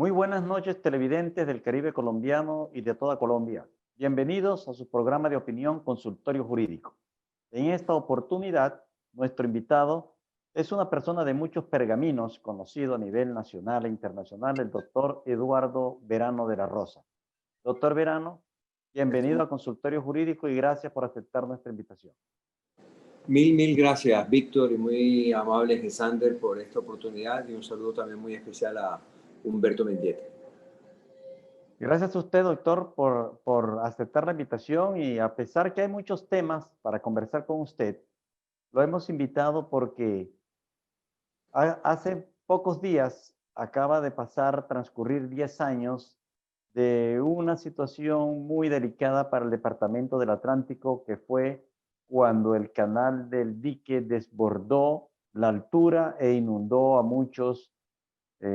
Muy buenas noches, televidentes del Caribe colombiano y de toda Colombia. Bienvenidos a su programa de opinión Consultorio Jurídico. En esta oportunidad, nuestro invitado es una persona de muchos pergaminos, conocido a nivel nacional e internacional, el doctor Eduardo Verano de la Rosa. Doctor Verano, bienvenido a Consultorio Jurídico y gracias por aceptar nuestra invitación. Mil gracias, Víctor, y muy amable Gesander por esta oportunidad, y un saludo también muy especial a Humberto Mendieta. Gracias a usted, doctor, por aceptar la invitación y a pesar que hay muchos temas para conversar con usted, lo hemos invitado porque hace pocos días acaba de transcurrir 10 años de una situación muy delicada para el Departamento del Atlántico, que fue cuando el canal del dique desbordó la altura e inundó a muchos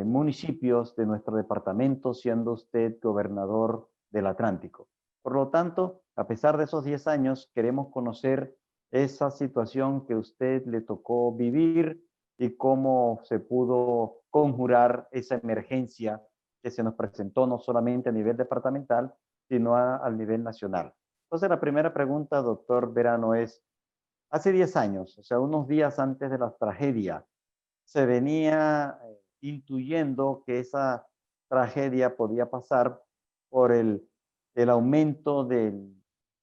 municipios de nuestro departamento, siendo usted gobernador del Atlántico. Por lo tanto, a pesar de esos 10 años, queremos conocer esa situación que usted le tocó vivir y cómo se pudo conjurar esa emergencia que se nos presentó no solamente a nivel departamental, sino al nivel nacional. Entonces, la primera pregunta, doctor Verano, es, hace 10 años, o sea, unos días antes de la tragedia, se venía intuyendo que esa tragedia podía pasar por el aumento de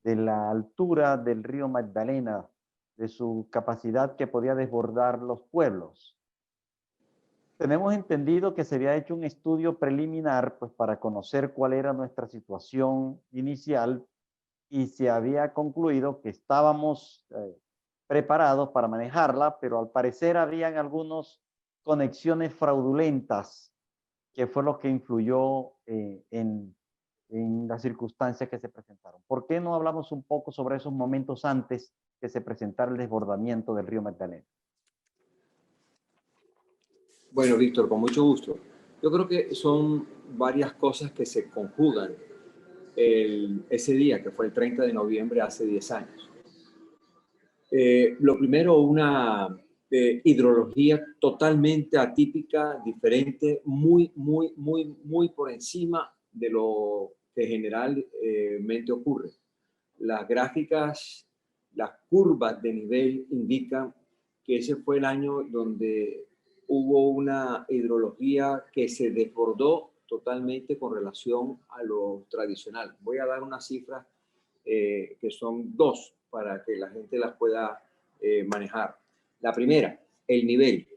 la altura del río Magdalena, de su capacidad que podía desbordar los pueblos. Tenemos entendido que se había hecho un estudio preliminar pues, para conocer cuál era nuestra situación inicial y se había concluido que estábamos preparados para manejarla, pero al parecer habían algunas conexiones fraudulentas, que fue lo que influyó en las circunstancias que se presentaron. ¿Por qué no hablamos un poco sobre esos momentos antes que se presentara el desbordamiento del río Magdalena? Bueno, Víctor, con mucho gusto. Yo creo que son varias cosas que se conjugan ese día, que fue el 30 de noviembre hace 10 años. Lo primero, una hidrología totalmente atípica, diferente, muy por encima de lo que generalmente ocurre. Las gráficas, las curvas de nivel indican que ese fue el año donde hubo una hidrología que se desbordó totalmente con relación a lo tradicional. Voy a dar unas cifras que son dos para que la gente las pueda manejar. La primera, el nivel.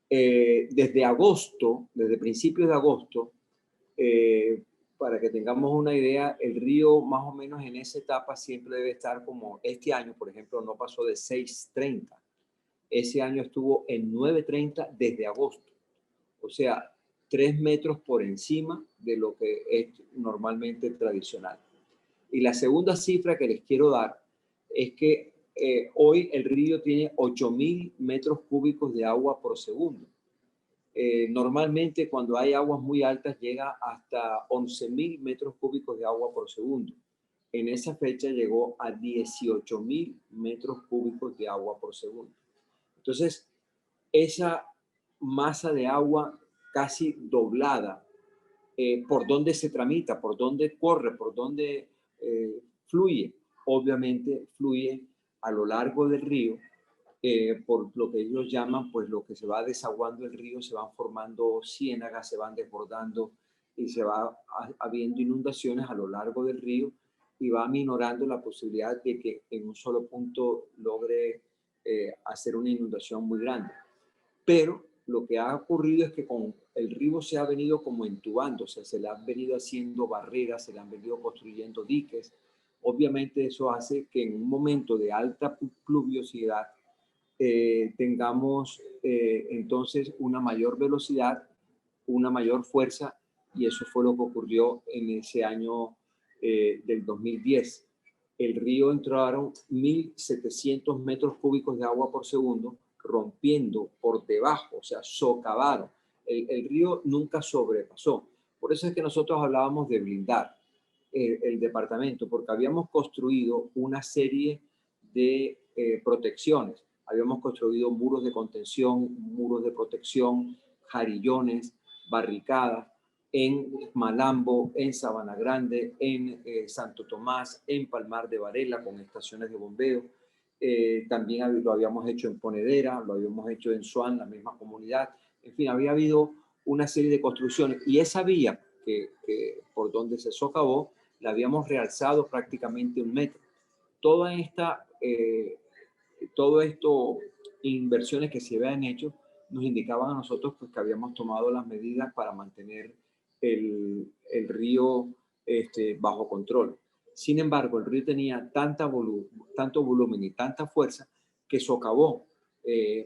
Desde agosto, desde principios de agosto, para que tengamos una idea, el río más o menos en esa etapa siempre debe estar como este año, por ejemplo, no pasó de 6.30. Ese año estuvo en 9.30 desde agosto. O sea, 3 metros por encima de lo que es normalmente tradicional. Y la segunda cifra que les quiero dar es que hoy el río tiene 8.000 metros cúbicos de agua por segundo. Normalmente cuando hay aguas muy altas llega hasta 11.000 metros cúbicos de agua por segundo. En esa fecha llegó a 18.000 metros cúbicos de agua por segundo. Entonces, esa masa de agua casi doblada, ¿por dónde se tramita? ¿Por dónde corre? ¿Por dónde fluye? Obviamente fluye a lo largo del río, por lo que ellos llaman, pues lo que se va desaguando el río, se van formando ciénagas, se van desbordando y se va habiendo inundaciones a lo largo del río y va minorando la posibilidad de que en un solo punto logre hacer una inundación muy grande. Pero lo que ha ocurrido es que con el río se ha venido como entubando, o sea, se le han venido haciendo barreras, se le han venido construyendo diques. Obviamente eso hace que en un momento de alta pluviosidad tengamos entonces una mayor velocidad, una mayor fuerza, y eso fue lo que ocurrió en ese año del 2010. El río entraron 1.700 metros cúbicos de agua por segundo, rompiendo por debajo, o sea, socavaron. El río nunca sobrepasó. Por eso es que nosotros hablábamos de blindar el departamento, porque habíamos construido una serie de protecciones. Habíamos construido muros de contención, muros de protección, jarillones, barricadas, en Malambo, en Sabana Grande, en Santo Tomás, en Palmar de Varela con estaciones de bombeo. También lo habíamos hecho en Ponedera, lo habíamos hecho en Suán, la misma comunidad. En fin, había habido una serie de construcciones y esa vía por donde se socavó la habíamos realzado prácticamente 1 metro. Todo esto, inversiones que se habían hecho, nos indicaban a nosotros pues, que habíamos tomado las medidas para mantener el río bajo control. Sin embargo, el río tenía tanto volumen y tanta fuerza que socavó.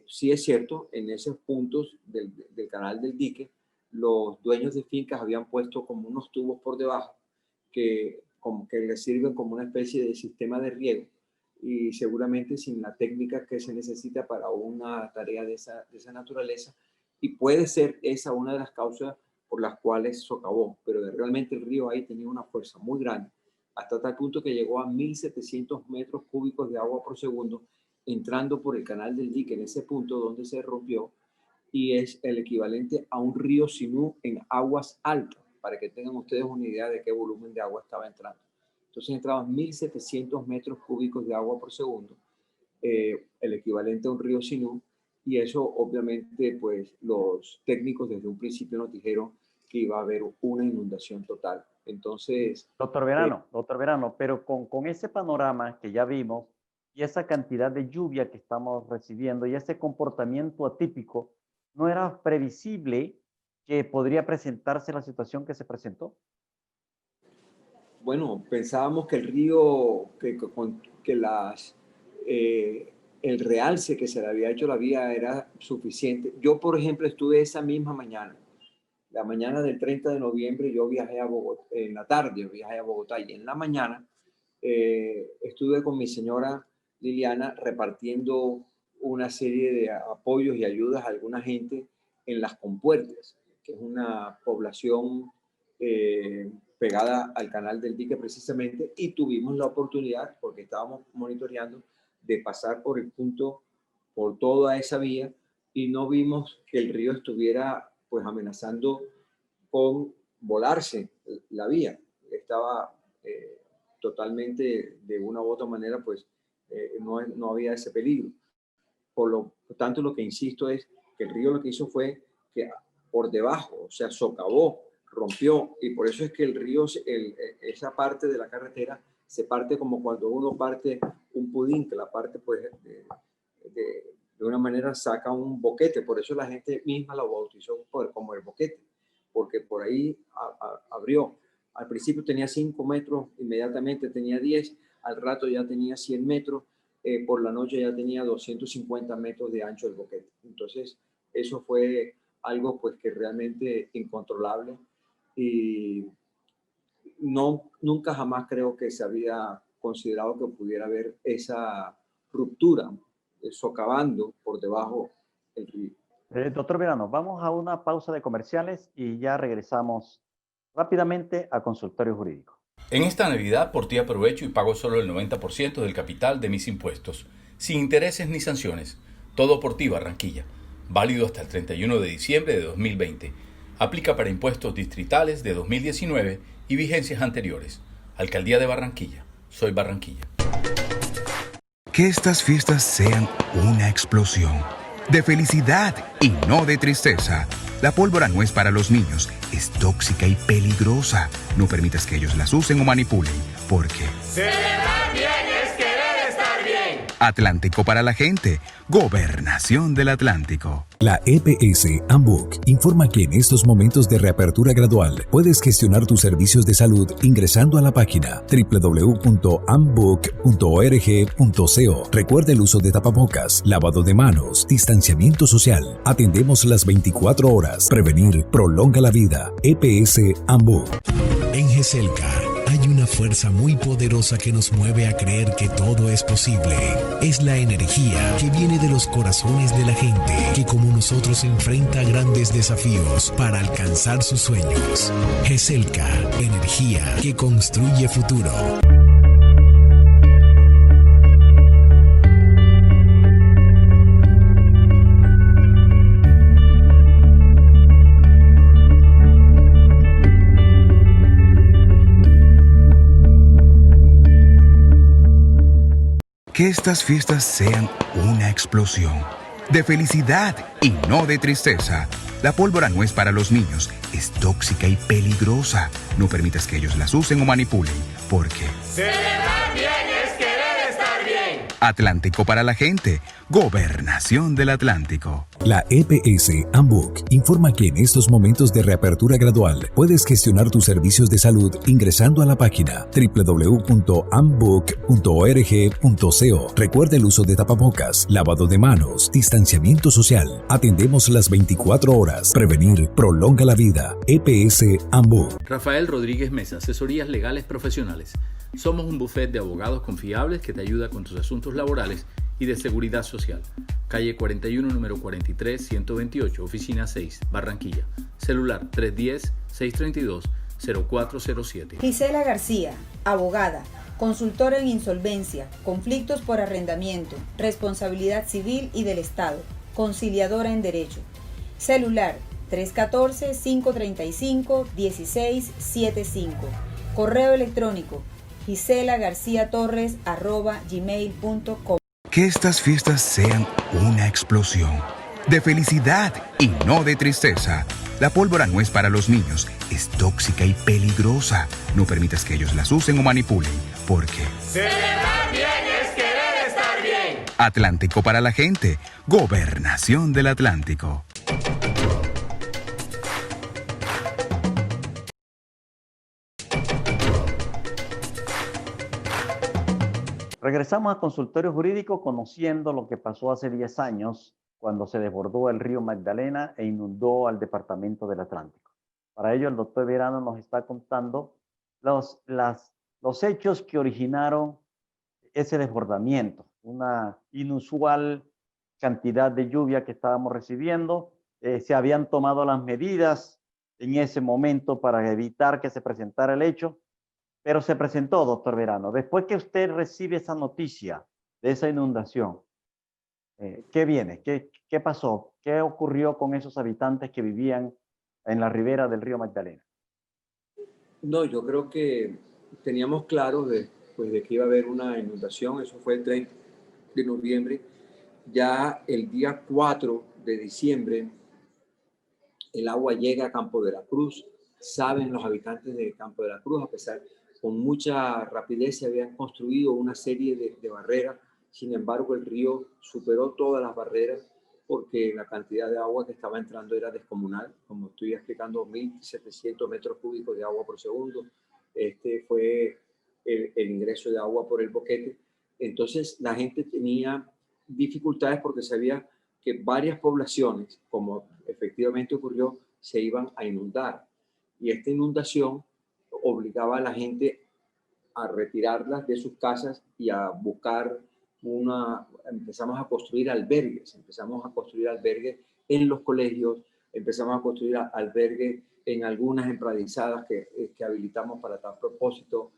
Sí es cierto, en esos puntos del canal del dique, los dueños de fincas habían puesto como unos tubos por debajo que les sirven como una especie de sistema de riego y seguramente sin la técnica que se necesita para una tarea de esa naturaleza, y puede ser esa una de las causas por las cuales socavó, pero realmente el río ahí tenía una fuerza muy grande, hasta tal punto que llegó a 1.700 metros cúbicos de agua por segundo, entrando por el canal del dique en ese punto donde se rompió, y es el equivalente a un río Sinú en aguas altas, para que tengan ustedes una idea de qué volumen de agua estaba entrando. Entonces entraban 1.700 metros cúbicos de agua por segundo, el equivalente a un río Sinú, y eso obviamente pues los técnicos desde un principio nos dijeron que iba a haber una inundación total. Entonces... Doctor Verano, pero con ese panorama que ya vimos y esa cantidad de lluvia que estamos recibiendo y ese comportamiento atípico, ¿no era previsible que podría presentarse la situación que se presentó? Bueno, pensábamos que el río, el realce que se le había hecho la vía era suficiente. Yo, por ejemplo, estuve esa misma mañana, la mañana del 30 de noviembre, yo viajé a Bogotá, en la tarde viajé a Bogotá, y en la mañana estuve con mi señora Liliana repartiendo una serie de apoyos y ayudas a alguna gente en Las Compuertas, que es una población pegada al canal del dique precisamente, y tuvimos la oportunidad, porque estábamos monitoreando, de pasar por el punto, por toda esa vía, y no vimos que el río estuviera pues amenazando con volarse la vía. Estaba totalmente, de una u otra manera, pues no había ese peligro. Por lo tanto, lo que insisto es que el río lo que hizo fue que por debajo, o sea, socavó, rompió, y por eso es que el río, esa parte de la carretera se parte como cuando uno parte un pudín, que la parte pues de una manera saca un boquete. Por eso la gente misma lo bautizó como el boquete, porque por ahí abrió. Al principio tenía 5 metros, inmediatamente tenía 10, al rato ya tenía 100 metros, por la noche ya tenía 250 metros de ancho el boquete. Entonces eso fue algo pues que realmente incontrolable, y nunca jamás creo que se había considerado que pudiera haber esa ruptura, socavando por debajo el río. Doctor Verano, vamos a una pausa de comerciales y ya regresamos rápidamente a Consultorio Jurídico. En esta Navidad por ti aprovecho y pago solo el 90% del capital de mis impuestos, sin intereses ni sanciones. Todo por ti, Barranquilla. Válido hasta el 31 de diciembre de 2020. Aplica para impuestos distritales de 2019 y vigencias anteriores. Alcaldía de Barranquilla. Soy Barranquilla. Que estas fiestas sean una explosión de felicidad y no de tristeza. La pólvora no es para los niños, es tóxica y peligrosa. No permitas que ellos las usen o manipulen, porque celebrar bien es querer estar bien. Atlántico para la gente, Gobernación del Atlántico. La EPS Ambook informa que en estos momentos de reapertura gradual puedes gestionar tus servicios de salud ingresando a la página www.ambook.org.co. Recuerda el uso de tapabocas, lavado de manos, distanciamiento social. Atendemos las 24 horas. Prevenir prolonga la vida. EPS Ambook. En GESELCA hay una fuerza muy poderosa que nos mueve a creer que todo es posible. Es la energía que viene de los corazones de la gente, que como nosotros enfrenta grandes desafíos para alcanzar sus sueños. GESELCA, energía que construye futuro. Que estas fiestas sean una explosión de felicidad y no de tristeza. La pólvora no es para los niños, es tóxica y peligrosa. No permitas que ellos las usen o manipulen, porque Celebrar bien es querer estar bien. Atlántico para la gente, Gobernación del Atlántico. La EPS Ambook informa que en estos momentos de reapertura gradual puedes gestionar tus servicios de salud ingresando a la página www.ambook.org.co. Recuerda el uso de tapabocas, lavado de manos, distanciamiento social. Atendemos las 24 horas. Prevenir prolonga la vida. EPS Ambook. Rafael Rodríguez Mesa, asesorías legales profesionales. Somos un bufete de abogados confiables que te ayuda con tus asuntos laborales y de seguridad social. Calle 41, número 43, 128, oficina 6, Barranquilla. Celular 310-632-0407. Gisela García, abogada, consultora en insolvencia, conflictos por arrendamiento, responsabilidad civil y del Estado, conciliadora en derecho. Celular 314-535-1675. Correo electrónico giselagarciatorres@gmail.com. Que estas fiestas sean una explosión de felicidad y no de tristeza. La pólvora no es para los niños, es tóxica y peligrosa. No permitas que ellos las usen o manipulen, porque Celebrar bien es querer estar bien. Atlántico para la gente, Gobernación del Atlántico. Regresamos al consultorio jurídico conociendo lo que pasó hace 10 años cuando se desbordó el río Magdalena e inundó al departamento del Atlántico. Para ello, el doctor Verano nos está contando los hechos que originaron ese desbordamiento, una inusual cantidad de lluvia que estábamos recibiendo. Se habían tomado las medidas en ese momento para evitar que se presentara el hecho. Pero se presentó, doctor Verano. Después que usted recibe esa noticia de esa inundación, ¿qué viene? ¿Qué pasó? ¿Qué ocurrió con esos habitantes que vivían en la ribera del río Magdalena? No, yo creo que teníamos claro de que iba a haber una inundación. Eso fue el 30 de noviembre. Ya el día 4 de diciembre, el agua llega a Campo de la Cruz. Saben los habitantes de Campo de la Cruz, a pesar con mucha rapidez se habían construido una serie de barreras. Sin embargo, el río superó todas las barreras porque la cantidad de agua que estaba entrando era descomunal. Como estoy explicando, 1.700 metros cúbicos de agua por segundo. Este fue el ingreso de agua por el boquete. Entonces, la gente tenía dificultades porque sabía que varias poblaciones, como efectivamente ocurrió, se iban a inundar. Y esta inundación obligaba a la gente a retirarlas de sus casas y a buscar empezamos a construir albergues en los colegios, empezamos a construir albergues en algunas empradizadas que habilitamos para tal propósito.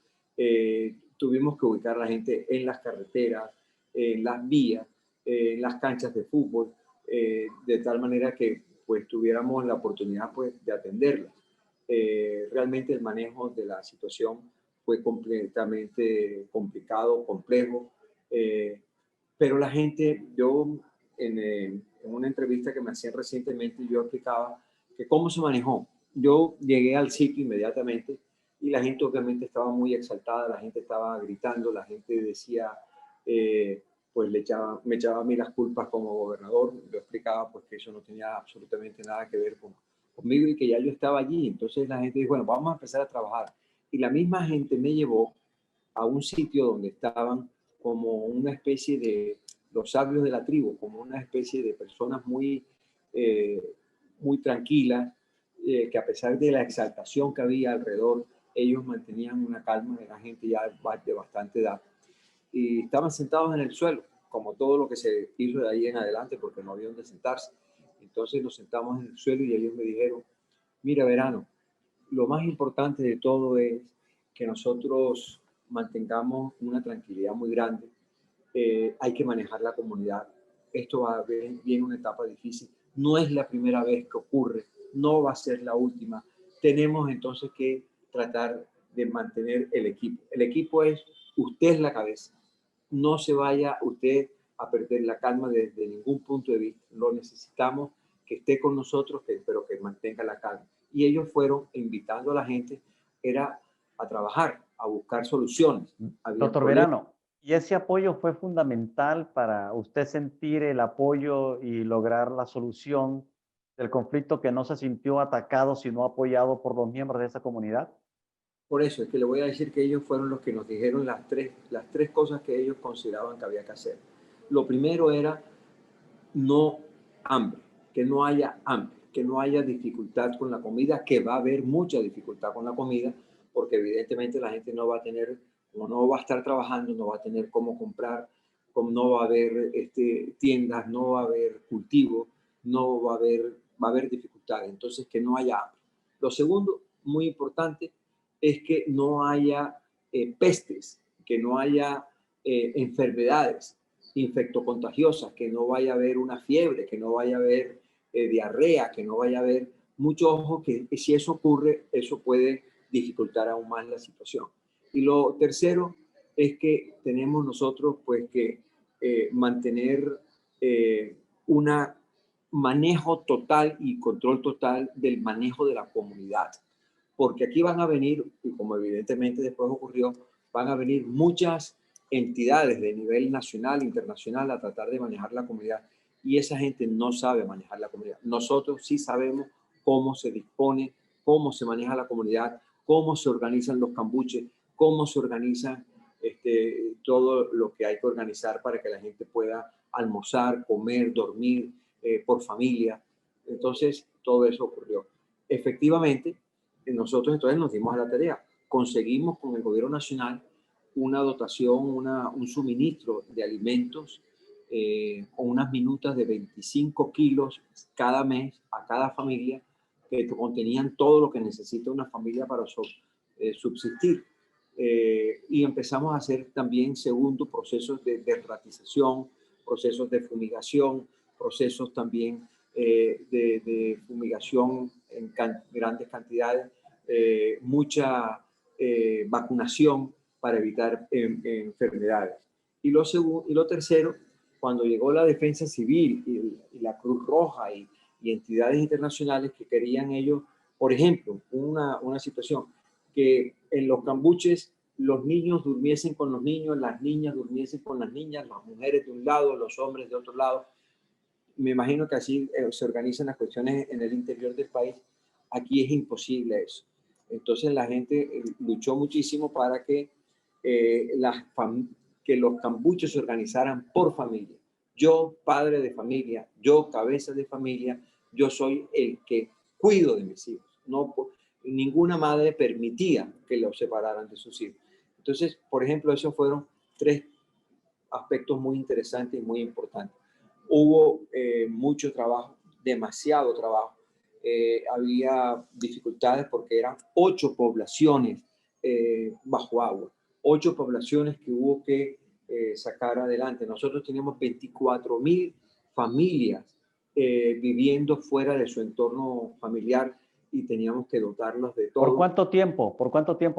Tuvimos que ubicar a la gente en las carreteras, en las vías, en las canchas de fútbol, de tal manera que pues tuviéramos la oportunidad pues de atenderlas. Realmente el manejo de la situación fue completamente complicado, complejo, pero la gente, en una entrevista que me hacían recientemente, yo explicaba que cómo se manejó. Yo llegué al sitio inmediatamente y la gente obviamente estaba muy exaltada, la gente estaba gritando, la gente decía, pues me echaba a mí las culpas como gobernador. Yo explicaba pues que eso no tenía absolutamente nada que ver conmigo y que ya yo estaba allí. Entonces la gente dijo, bueno, vamos a empezar a trabajar. Y la misma gente me llevó a un sitio donde estaban como una especie de los sabios de la tribu, como una especie de personas muy tranquilas, que a pesar de la exaltación que había alrededor, ellos mantenían una calma. De la gente ya de bastante edad. Y estaban sentados en el suelo, como todo lo que se hizo de ahí en adelante, porque no había donde sentarse. Entonces nos sentamos en el suelo y ellos me dijeron, mira, Verano, lo más importante de todo es que nosotros mantengamos una tranquilidad muy grande. Hay que manejar la comunidad. Esto va a viene una etapa difícil. No es la primera vez que ocurre, no va a ser la última. Tenemos entonces que tratar de mantener el equipo. El equipo es, usted es la cabeza. no se vaya usted a perder la calma desde ningún punto de vista. Lo necesitamos que esté con nosotros, pero que mantenga la calma. Y ellos fueron invitando a la gente, era a trabajar, a buscar soluciones. Doctor Verano, ¿y ese apoyo fue fundamental para usted sentir el apoyo y lograr la solución del conflicto, que no se sintió atacado, sino apoyado por los miembros de esa comunidad? Por eso es que le voy a decir que ellos fueron los que nos dijeron las tres cosas que ellos consideraban que había que hacer. Lo primero era no hambre, que no haya hambre, que no haya dificultad con la comida, que va a haber mucha dificultad con la comida, porque evidentemente la gente no va a tener, como no va a estar trabajando, no va a tener cómo comprar, como no va a haber tiendas, no va a haber cultivo, no va a haber dificultades. Entonces, que no haya hambre. Lo segundo, muy importante, es que no haya pestes, que no haya enfermedades infectocontagiosas, que no vaya a haber una fiebre, que no vaya a haber diarrea, que no vaya a haber mucho ojo, que si eso ocurre, eso puede dificultar aún más la situación. Y lo tercero es que tenemos nosotros pues que mantener un manejo total y control total del manejo de la comunidad. Porque aquí van a venir, y como evidentemente después ocurrió, van a venir muchas entidades de nivel nacional, internacional, a tratar de manejar la comunidad. Y esa gente no sabe manejar la comunidad. Nosotros sí sabemos cómo se dispone, cómo se maneja la comunidad, cómo se organizan los cambuches, cómo se organizan todo lo que hay que organizar para que la gente pueda almorzar, comer, dormir por familia. Entonces, todo eso ocurrió. Efectivamente, nosotros entonces nos dimos a la tarea. Conseguimos con el gobierno nacional una dotación, un suministro de alimentos con unas minutas de 25 kilos cada mes a cada familia, que contenían todo lo que necesita una familia para subsistir. Y empezamos a hacer también, segundo, procesos de derratización, procesos de fumigación, procesos también de fumigación en grandes cantidades, mucha vacunación para evitar enfermedades. Y lo tercero, cuando llegó la Defensa Civil y la Cruz Roja y entidades internacionales que querían ellos, por ejemplo, una situación, que en los cambuches los niños durmiesen con los niños, las niñas durmiesen con las niñas, las mujeres de un lado, los hombres de otro lado. Me imagino que así se organizan las cuestiones en el interior del país. Aquí es imposible eso. Entonces la gente luchó muchísimo para que los cambuches se organizaran por familia. Yo, padre de familia, yo, cabeza de familia, yo soy el que cuido de mis hijos. Ninguna madre permitía que los separaran de sus hijos. Entonces, por ejemplo, esos fueron tres aspectos muy interesantes y muy importantes. Hubo mucho trabajo, demasiado trabajo. Había dificultades porque eran 8 poblaciones bajo agua, 8 poblaciones que hubo que sacar adelante. Nosotros teníamos 24,000 familias viviendo fuera de su entorno familiar y teníamos que dotarlos de todo. ¿Por cuánto tiempo,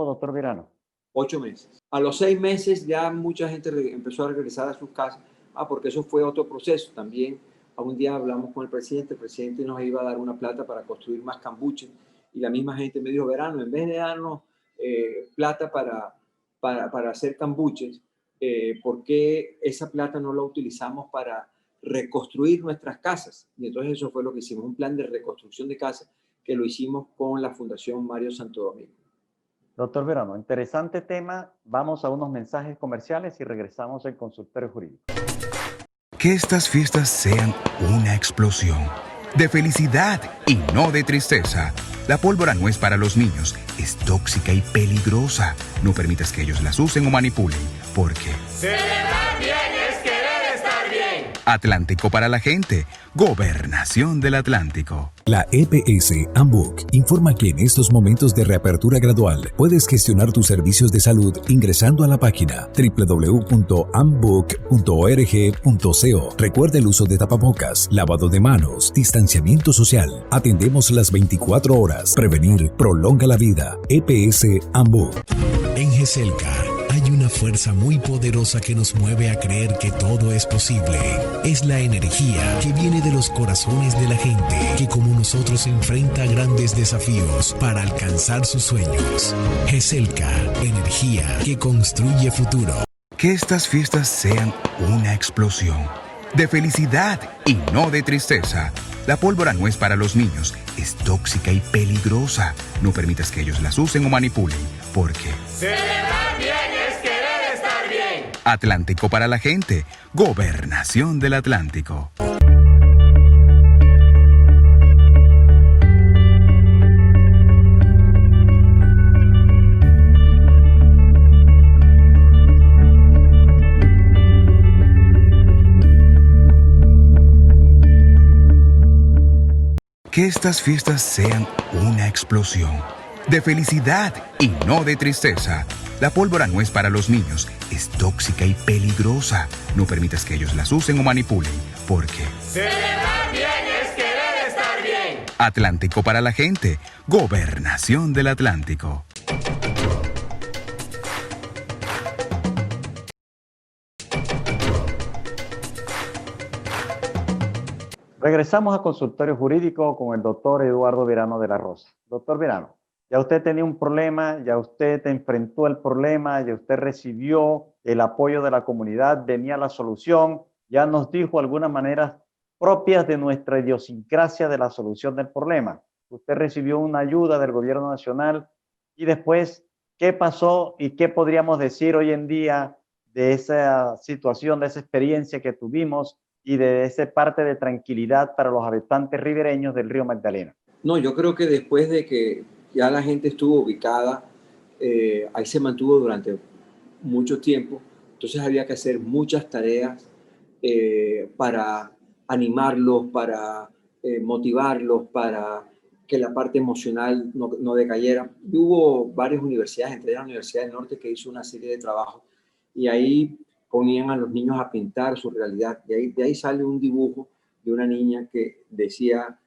doctor Verano? 8 meses. A los 6 meses ya mucha gente empezó a regresar a sus casas, porque eso fue otro proceso. También a un día hablamos con el presidente nos iba a dar una plata para construir más cambuches, y la misma gente me dijo: Verano, en vez de darnos plata para hacer cambuches, ¿por qué esa plata no la utilizamos para reconstruir nuestras casas? Y entonces eso fue lo que hicimos, un plan de reconstrucción de casas que lo hicimos con la Fundación Mario Santo Domingo. Doctor Verano, interesante tema. Vamos a unos mensajes comerciales y regresamos al consultorio jurídico. Que estas fiestas sean una explosión de felicidad y no de tristeza. La pólvora no es para los niños, es tóxica y peligrosa. No permitas que ellos las usen o manipulen, porque Celebrar bien es querer estar bien. Atlántico para la gente, Gobernación del Atlántico. La EPS Ambook informa que en estos momentos de reapertura gradual puedes gestionar tus servicios de salud ingresando a la página www.ambook.org.co. Recuerda el uso de tapabocas, lavado de manos, distanciamiento social. Atendemos las 24 horas. Prevenir prolonga la vida. EPS Ambook. En GESELCA Hay una fuerza muy poderosa que nos mueve a creer que todo es posible. Es la energía que viene de los corazones de la gente que como nosotros enfrenta grandes desafíos para alcanzar sus sueños. GESELCA, energía que construye futuro. Que estas fiestas sean una explosión de felicidad y no de tristeza. La pólvora no es para los niños, es tóxica y peligrosa. No permitas que ellos las usen o manipulen, porque Celebrar bien es querer estar bien. Atlántico para la gente, Gobernación del Atlántico. Que estas fiestas sean una explosión de felicidad y no de tristeza. La pólvora no es para los niños, es tóxica y peligrosa. No permitas que ellos las usen o manipulen, porque Celebrar bien es querer estar bien. Atlántico para la gente, Gobernación del Atlántico. Regresamos a consultorio jurídico con el doctor Eduardo Verano de la Rosa. Doctor Verano, ya usted tenía un problema, ya usted enfrentó el problema, ya usted recibió el apoyo de la comunidad, venía la solución, ya nos dijo algunas maneras propias de nuestra idiosincrasia de la solución del problema. Usted recibió una ayuda del gobierno nacional y después, ¿qué pasó y qué podríamos decir hoy en día de esa situación, de esa experiencia que tuvimos y de esa parte de tranquilidad para los habitantes ribereños del río Magdalena? No, yo creo que después de que ya la gente estuvo ubicada, ahí se mantuvo durante mucho tiempo, entonces había que hacer muchas tareas para animarlos, para motivarlos, para que la parte emocional no decayera. Y hubo varias universidades, entre ellas la Universidad del Norte, que hizo una serie de trabajos y ahí ponían a los niños a pintar su realidad. De ahí sale un dibujo de una niña que decía,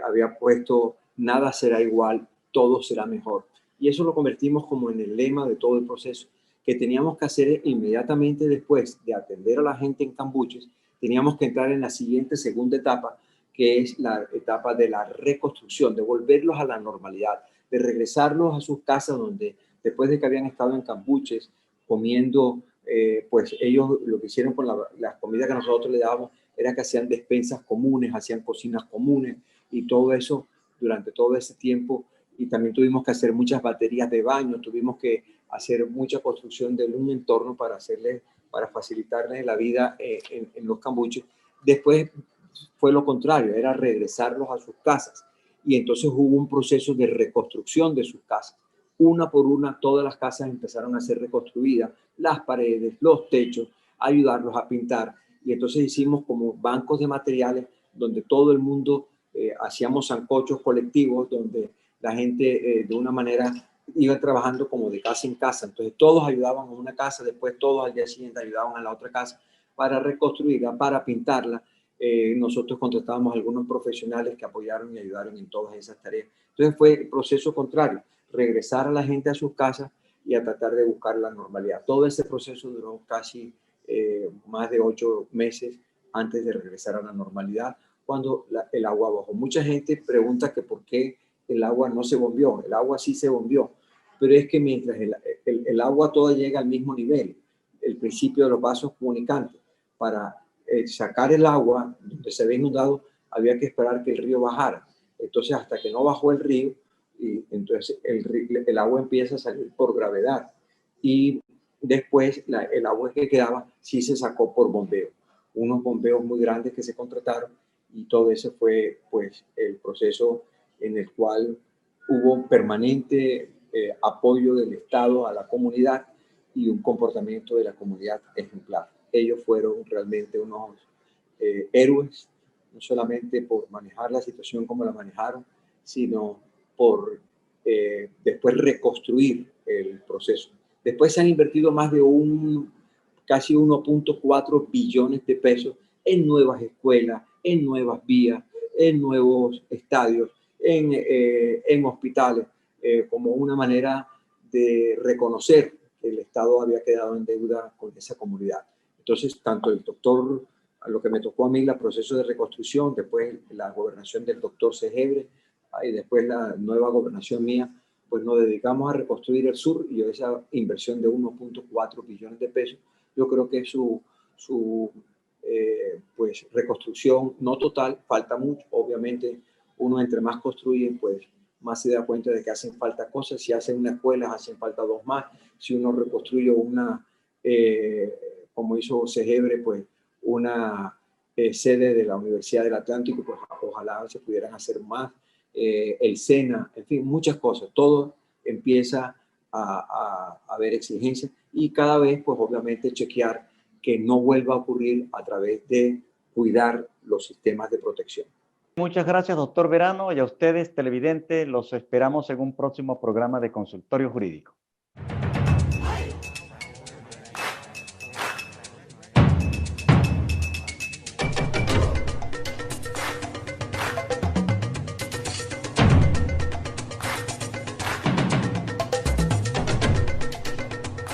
había puesto, nada será igual, todo será mejor. Y eso lo convertimos como en el lema de todo el proceso, que teníamos que hacer inmediatamente después de atender a la gente en Cambuches. Teníamos que entrar en la siguiente, segunda etapa, que es la etapa de la reconstrucción, de volverlos a la normalidad, de regresarlos a sus casas donde después de que habían estado en Cambuches comiendo, pues ellos lo que hicieron con las comidas que nosotros le dábamos era que hacían despensas comunes, hacían cocinas comunes y todo eso durante todo ese tiempo. Y también tuvimos que hacer muchas baterías de baño, tuvimos que hacer mucha construcción de un entorno para facilitarles la vida en los Cambuches. Después fue lo contrario, era regresarlos a sus casas. Y entonces hubo un proceso de reconstrucción de sus casas. Una por una, todas las casas empezaron a ser reconstruidas, las paredes, los techos, ayudarlos a pintar. Y entonces hicimos como bancos de materiales donde todo el mundo hacíamos sancochos colectivos, donde la gente de una manera iba trabajando como de casa en casa. Entonces todos ayudaban a una casa, después todos al día siguiente ayudaban a la otra casa para reconstruirla, para pintarla. Nosotros contratábamos a algunos profesionales que apoyaron y ayudaron en todas esas tareas. Entonces fue el proceso contrario, regresar a la gente a sus casas y a tratar de buscar la normalidad. Todo ese proceso duró casi más de 8 meses antes de regresar a la normalidad, cuando el agua bajó. Mucha gente pregunta que por qué el agua no se bombeó. El agua sí se bombeó, pero es que mientras el agua toda llega al mismo nivel, el principio de los vasos comunicantes, para sacar el agua donde se había inundado, había que esperar que el río bajara. Entonces, hasta que no bajó el río, y entonces el agua empieza a salir por gravedad. Y después el agua que quedaba sí se sacó por bombeo. Unos bombeos muy grandes que se contrataron, y todo ese fue pues el proceso en el cual hubo permanente apoyo del Estado a la comunidad y un comportamiento de la comunidad ejemplar. Ellos fueron realmente unos héroes, no solamente por manejar la situación como la manejaron, sino por después reconstruir el proceso. Después se han invertido más de casi 1.4 billones de pesos en nuevas escuelas, en nuevas vías, en nuevos estadios, en hospitales, como una manera de reconocer que el Estado había quedado en deuda con esa comunidad. Entonces, tanto el doctor, a lo que me tocó a mí, el proceso de reconstrucción, después la gobernación del doctor Segebre, y después la nueva gobernación mía, pues nos dedicamos a reconstruir el sur, y esa inversión de 1.4 billones de pesos, yo creo que su pues reconstrucción no total, falta mucho, obviamente uno entre más construye, pues más se da cuenta de que hacen falta cosas. Si hacen una escuela, hacen falta dos más. Si uno reconstruye una, como hizo Segebre, pues una sede de la Universidad del Atlántico, pues ojalá se pudieran hacer más. El SENA, en fin, muchas cosas. Todo empieza a haber exigencias y cada vez, pues obviamente, chequear que no vuelva a ocurrir a través de cuidar los sistemas de protección. Muchas gracias, doctor Verano, y a ustedes, televidentes, los esperamos en un próximo programa de Consultorio Jurídico.